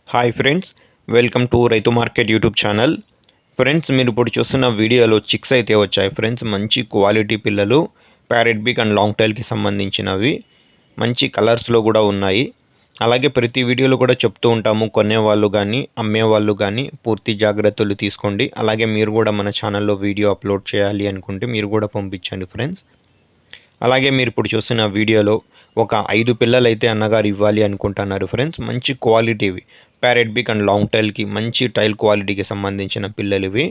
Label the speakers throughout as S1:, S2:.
S1: Hi friends, welcome to రైతు market YouTube channel. Friends, మీరు ఇప్పుడు చూస్తున్న వీడియోలో చిక్స్ అయితే వచ్చాయి ఫ్రెండ్స్. మంచి క్వాలిటీ పిల్లలు, ప్యారెట్ బిగ్ అండ్ లాంగ్ టైల్కి సంబంధించినవి. మంచి కలర్స్లో కూడా ఉన్నాయి. అలాగే ప్రతి వీడియోలో కూడా చెప్తూ ఉంటాము, కొనేవాళ్ళు కానీ అమ్మేవాళ్ళు కానీ పూర్తి జాగ్రత్తలు తీసుకోండి. అలాగే మీరు కూడా మన ఛానల్లో వీడియో అప్లోడ్ చేయాలి అనుకుంటే మీరు కూడా పంపించండి ఫ్రెండ్స్. అలాగే మీరు ఇప్పుడు చూస్తున్న వీడియోలో ఒక 5 పిల్లలైతే అన్నగారు ఇవ్వాలి అనుకుంటున్నారు ఫ్రెండ్స్. మంచి క్వాలిటీవి, ప్యారెట్ బిగ్ అండ్ లాంగ్ టైల్కి మంచి టైల్ క్వాలిటీకి సంబంధించిన పిల్లలు ఇవి.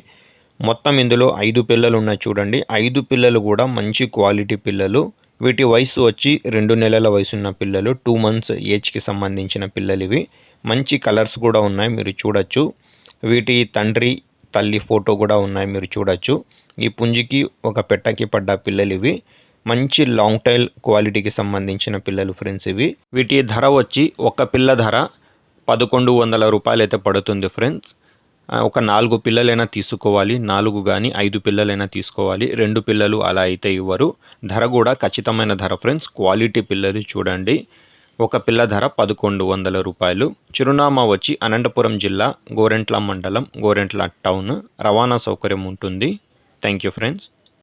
S1: మొత్తం ఇందులో 5 పిల్లలు ఉన్నాయి చూడండి. 5 పిల్లలు కూడా మంచి క్వాలిటీ పిల్లలు. వీటి వయసు వచ్చి 2 నెలల వయసున్న పిల్లలు, 2 మంత్స్ ఏజ్కి సంబంధించిన పిల్లలు ఇవి. మంచి కలర్స్ కూడా ఉన్నాయి, మీరు చూడొచ్చు. వీటి తండ్రి తల్లి ఫోటో కూడా ఉన్నాయి, మీరు చూడొచ్చు. ఈ పుంజికి ఒక పెట్టకి పడ్డ పిల్లలు ఇవి. మంచి లాంగ్ టైల్ క్వాలిటీకి సంబంధించిన పిల్లలు ఫ్రెండ్స్ ఇవి. వీటి ధర వచ్చి ఒక పిల్ల ధర 1100 రూపాయలు అయితే పడుతుంది ఫ్రెండ్స్. ఒక 4 పిల్లలైనా తీసుకోవాలి, 4 కానీ 5 పిల్లలైనా తీసుకోవాలి. 2 పిల్లలు అలా అయితే ఇవ్వరు. ధర కూడా ఖచ్చితమైన ధర ఫ్రెండ్స్. క్వాలిటీ పిల్లలు చూడండి. ఒక పిల్ల ధర 1100 రూపాయలు. చిరునామా వచ్చి అనంతపురం జిల్లా, గోరెంట్ల మండలం, గోరెంట్ల టౌన్. రవాణా సౌకర్యం ఉంటుంది. Thank you friends.